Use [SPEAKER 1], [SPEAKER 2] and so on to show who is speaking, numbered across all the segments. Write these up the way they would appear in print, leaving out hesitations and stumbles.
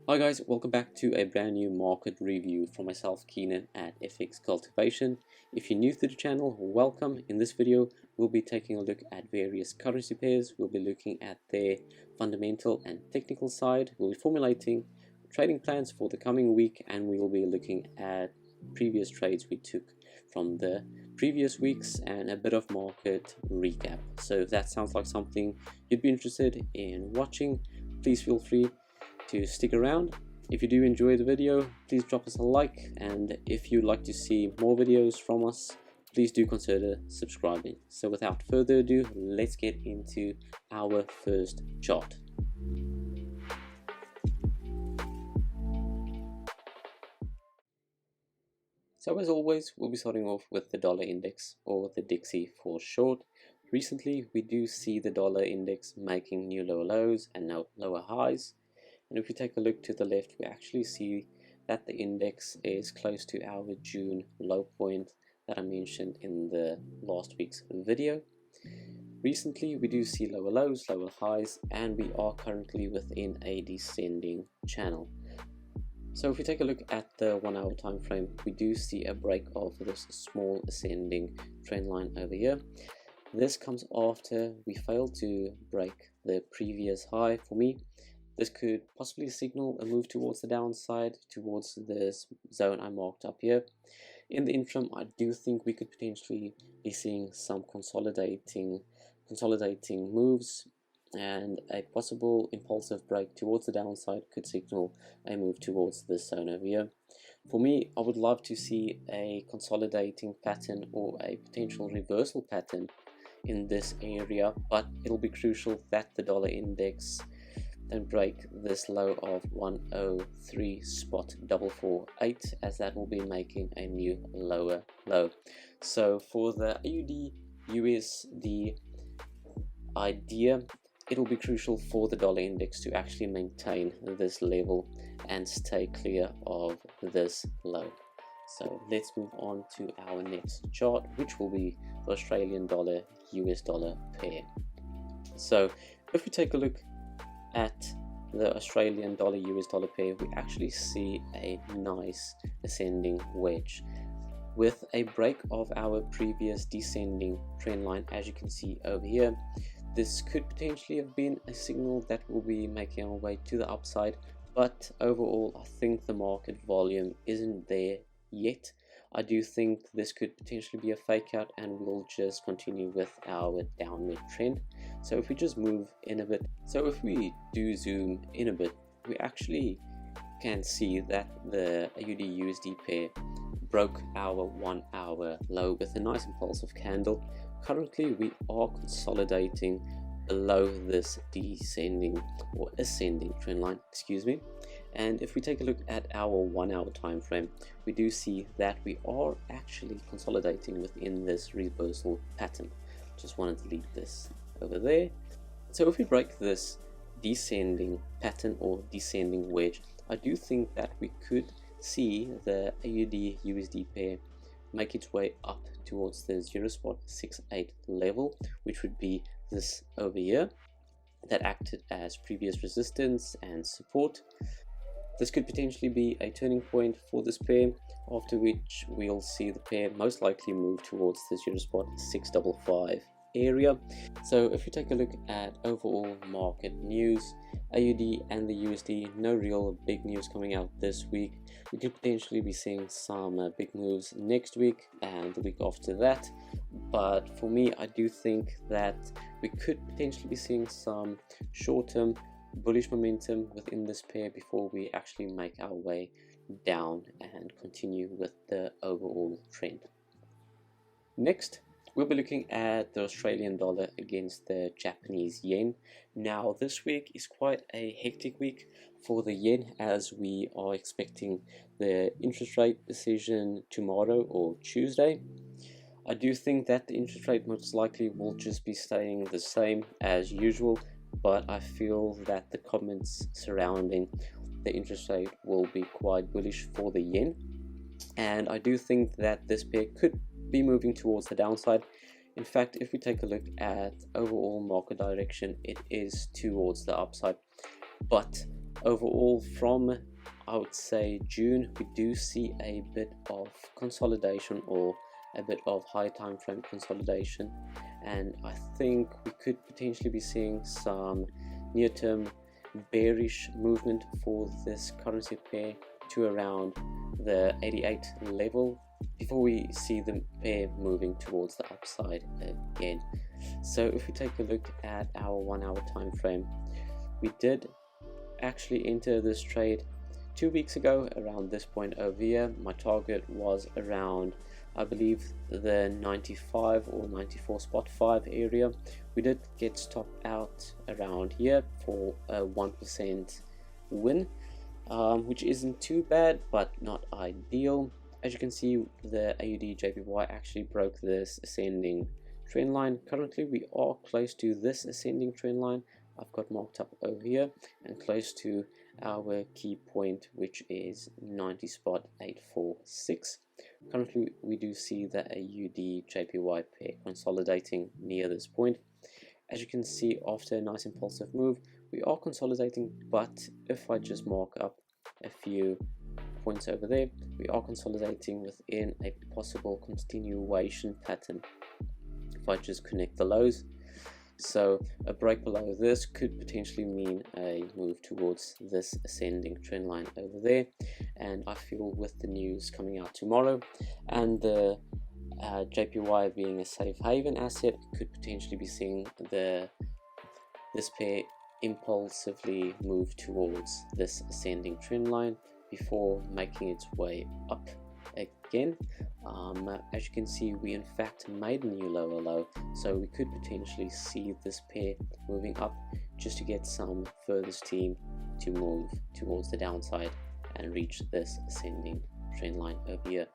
[SPEAKER 1] Hi guys, welcome back to a brand new market review from myself, Keenan at FX Cultivation. If you're new to the channel, welcome. In this video, we'll be taking a look at various currency pairs. We'll be looking at their fundamental and technical side. We'll be formulating trading plans for the coming week, and we will be looking at previous trades we took from the previous weeks and a bit of market recap. So if that sounds like something you'd be interested in watching, please feel free to stick around. If you do enjoy the video, please drop us a like, and if you'd like to see more videos from us, please do consider subscribing. So without further ado, let's get into our first chart. So as always, we'll be starting off with the dollar index, or the Dixie for short. Recently, we do see the dollar index making new lower lows and now lower highs. And if we take a look to the left, we actually see that the index is close to our June low point that I mentioned in the last week's video. Recently, we do see lower lows, lower highs, and we are currently within a descending channel. So if we take a look at the 1 hour time frame, we do see a break of this small ascending trend line over here. This comes after we failed to break the previous high. For me, this could possibly signal a move towards the downside, towards this zone I marked up here. In the interim, I do think we could potentially be seeing some consolidating moves, and a possible impulsive break towards the downside could signal a move towards this zone over here. For me, I would love to see a consolidating pattern or a potential reversal pattern in this area, but it'll be crucial that the dollar index and break this low of 103.448, as that will be making a new lower low. So for the AUD USD idea, it will be crucial for the dollar index to actually maintain this level and stay clear of this low. So let's move on to our next chart, which will be the Australian dollar US dollar pair. So if we take a look at the Australian dollar US dollar pair, we actually see a nice ascending wedge with a break of our previous descending trend line, as you can see over here. This could potentially have been a signal that will be making our way to the upside, but overall I think the market volume isn't there yet. I do think this could potentially be a fake out, and we'll just continue with our downward trend. So if we just move in a bit, so if we do zoom in a bit, we actually can see that the AUD USD pair broke our 1 hour low with a nice impulsive candle. Currently we are consolidating below this descending or ascending trend line, and if we take a look at our 1 hour time frame, we do see that we are actually consolidating within this reversal pattern. Just wanted to leave this over there. So if we break this descending pattern or descending wedge, I do think that we could see the AUD USD pair make its way up towards the 0.68 level, which would be this over here that acted as previous resistance and support. This could potentially be a turning point for this pair, after which we'll see the pair most likely move towards the 0.655 area. So if we take a look at overall market news, AUD and the USD, no real big news coming out this week. We could potentially be seeing some big moves next week and the week after that, but for me, I do think that we could potentially be seeing some short-term bullish momentum within this pair before we actually make our way down and continue with the overall trend. Next, we'll be looking at the Australian dollar against the Japanese yen. Now this week is quite a hectic week for the yen, as we are expecting the interest rate decision tomorrow or Tuesday. I do think that the interest rate most likely will just be staying the same as usual, but I feel that the comments surrounding the interest rate will be quite bullish for the yen, and I do think that this pair could be moving towards the downside. In fact, if we take a look at overall market direction, it is towards the upside, but overall from, I would say, June, we do see a bit of consolidation or a bit of high time frame consolidation, and I think we could potentially be seeing some near-term bearish movement for this currency pair to around the 88 level before we see the pair moving towards the upside again. So if we take a look at our 1 hour time frame, we did actually enter this trade 2 weeks ago around this point over here. My target was around, I believe, the 95 or 94 spot 5 area. We did get stopped out around here for a 1% win, which isn't too bad but not ideal. As you can see, the AUD JPY actually broke this ascending trend line. Currently we are close to this ascending trend line. I've got marked up over here and close to our key point, which is 90 spot 846. Currently we do see the AUD JPY pair consolidating near this point. As you can see, after a nice impulsive move, we are consolidating, but if I just mark up a few points over there, we are consolidating within a possible continuation pattern. If I just connect the lows, so a break below this could potentially mean a move towards this ascending trend line over there, and I feel with the news coming out tomorrow and the JPY being a safe haven asset, could potentially be seeing this pair impulsively move towards this ascending trend line before making its way up again. As you can see, we in fact made a new lower low, so we could potentially see this pair moving up just to get some further steam to move towards the downside and reach this ascending trend line over here.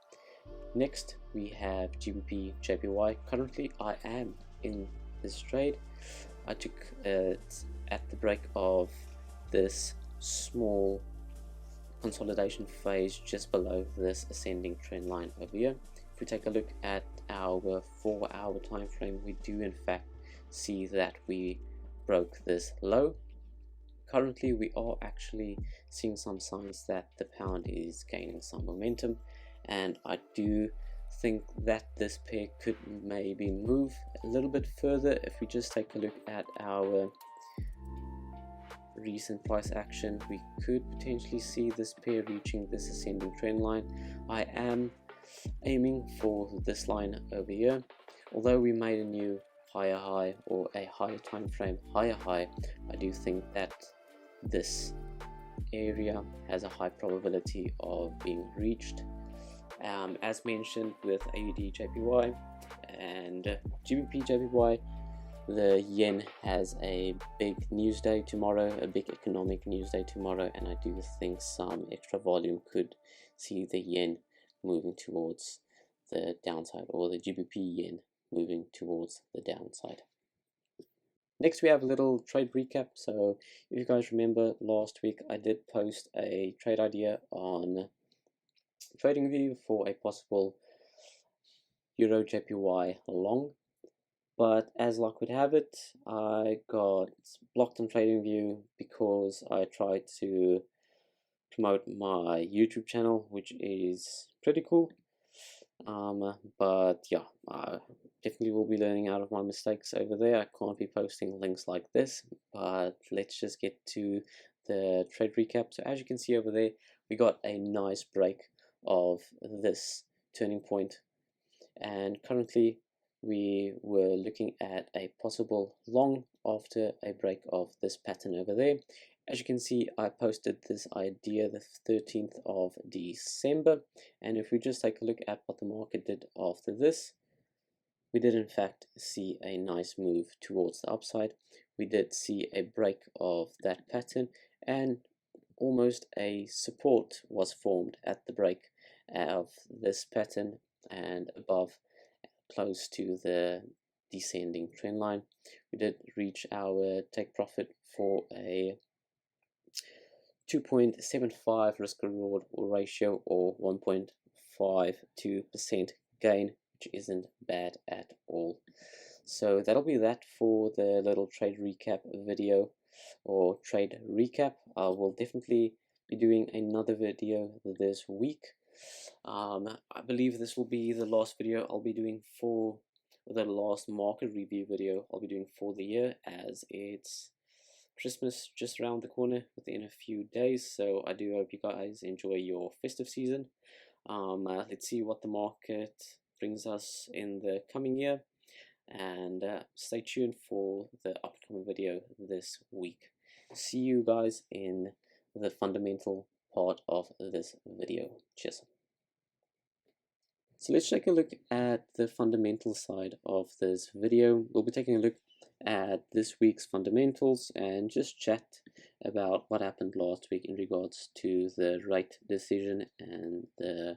[SPEAKER 1] Next we have GBP JPY. Currently I am in this trade. I took it at the break of this small consolidation phase just below this ascending trend line over here. If we take a look at our 4 hour time frame, we do in fact see that we broke this low. Currently we are actually seeing some signs that the pound is gaining some momentum, and I do think that this pair could maybe move a little bit further. If we just take a look at our recent price action, we could potentially see this pair reaching this ascending trend line. I am aiming for this line over here. Although we made a new higher high or a higher time frame higher high, I do think that this area has a high probability of being reached. As mentioned with AUD JPY and GBP JPY, the yen has a big news day tomorrow, a big economic news day tomorrow, and I do think some extra volume could see the yen moving towards the downside, or the GBP yen moving towards the downside. Next we have a little trade recap. So if you guys remember, last week I did post a trade idea on TradingView for a possible Euro JPY long, but as luck would have it, I got blocked on TradingView because I tried to promote my YouTube channel, which is pretty cool. But yeah, I definitely will be learning out of my mistakes over there. I can't be posting links like this, but let's just get to the trade recap. So as you can see over there, we got a nice break of this turning point, and currently we were looking at a possible long after a break of this pattern over there. As you can see, I posted this idea the 13th of December, and if we just take a look at what the market did after this, we did in fact see a nice move towards the upside. We did see a break of that pattern, and almost a support was formed at the break of this pattern and above, close to the descending trend line. We did reach our take profit for a 2.75 risk reward ratio, or 1.52% gain, which isn't bad at all. So that'll be that for the little trade recap video. or trade recap. I will definitely be doing another video this week. I believe this will be the last video I'll be doing for the last market review video I'll be doing for the year, as it's Christmas just around the corner within a few days. So I do hope you guys enjoy your festive season. Let's see what the market brings us in the coming year, and stay tuned for the upcoming video this week. See you guys in the fundamental part of this video. Cheers. So let's take a look at the fundamental side of this video. We'll be taking a look at this week's fundamentals and just chat about what happened last week in regards to the rate decision and the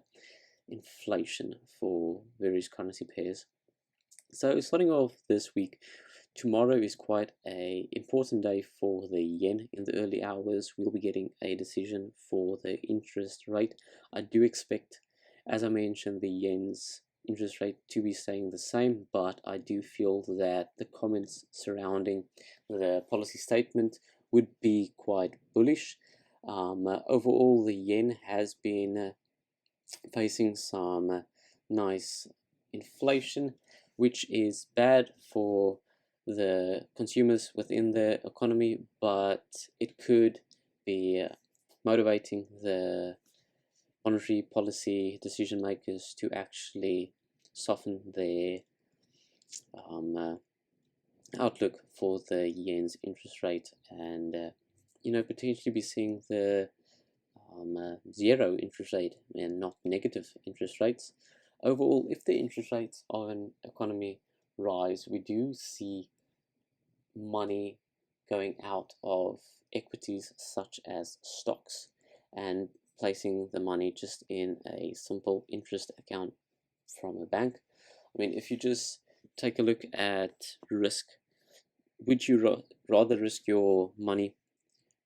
[SPEAKER 1] inflation for various currency pairs. So starting off this week, tomorrow is quite an important day for the yen. In the early hours, we'll be getting a decision for the interest rate. I do expect, as I mentioned, the yen's interest rate to be staying the same, but I do feel that the comments surrounding the policy statement would be quite bullish. Overall, the yen has been facing some nice inflation, which is bad for the consumers within the economy, but it could be motivating the monetary policy decision makers to actually soften their outlook for the yen's interest rate, and potentially be seeing the zero interest rate and not negative interest rates. Overall, if the interest rates of an economy rise, we do see money going out of equities such as stocks and placing the money just in a simple interest account from a bank. I mean, if you just take a look at risk, would you rather risk your money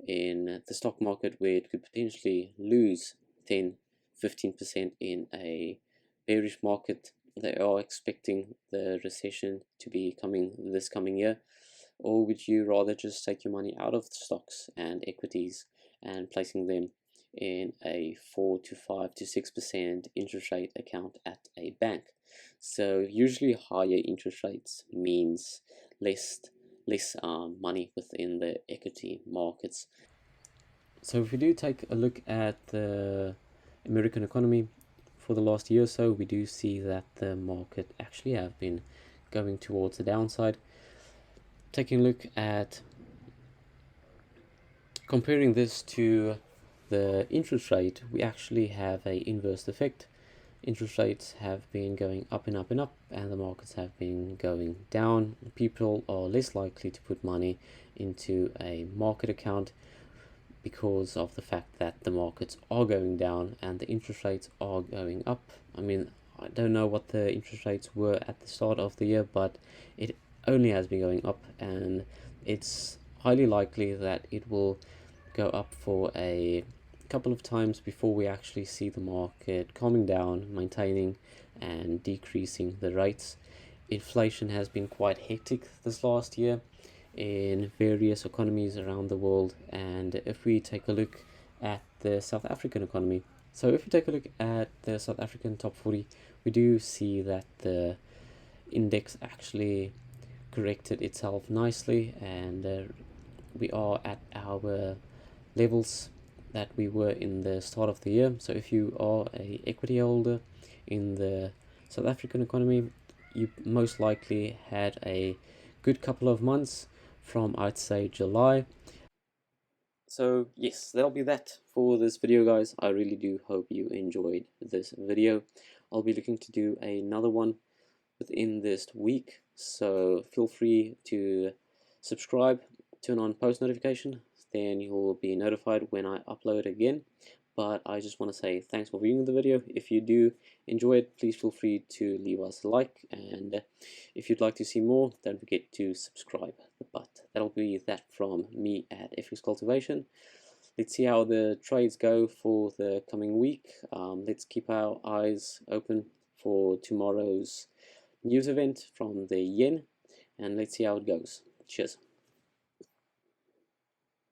[SPEAKER 1] in the stock market where it could potentially lose 10-15% in a bearish market? They are expecting the recession to be coming this coming year. Or would you rather just take your money out of stocks and equities and placing them in a 4 to 5 to 6% interest rate account at a bank? So usually higher interest rates means less money within the equity markets. So if we do take a look at the American economy for the last year or so, we do see that the market actually have been going towards the downside. Taking a look at comparing this to the interest rate, we actually have a inverse effect. Interest rates have been going up and up and up, and the markets have been going down. People are less likely to put money into a market account because of the fact that the markets are going down and the interest rates are going up. I mean, I don't know what the interest rates were at the start of the year, but it only has been going up, and it's highly likely that it will go up for a couple of times before we actually see the market calming down, maintaining and decreasing the rates. Inflation has been quite hectic this last year in various economies around the world, and if we take a look at the South African economy, so if we take a look at the South African top 40, we do see that the index actually corrected itself nicely, and we are at our levels that we were in the start of the year. So if you are a equity holder in the South African economy, you most likely had a good couple of months from, I'd say, July. So yes, that'll be that for this video, guys. I really do hope you enjoyed this video. I'll be looking to do another one within this week, so feel free to subscribe, turn on post notification, then you will be notified when I upload again. But I just want to say thanks for viewing the video. If you do enjoy it, please feel free to leave us a like, and if you'd like to see more, don't forget to subscribe. But that'll be that from me at FX Cultivation. Let's see how the trades go for the coming week. Let's keep our eyes open for tomorrow's news event from the yen, and let's see how it goes. Cheers.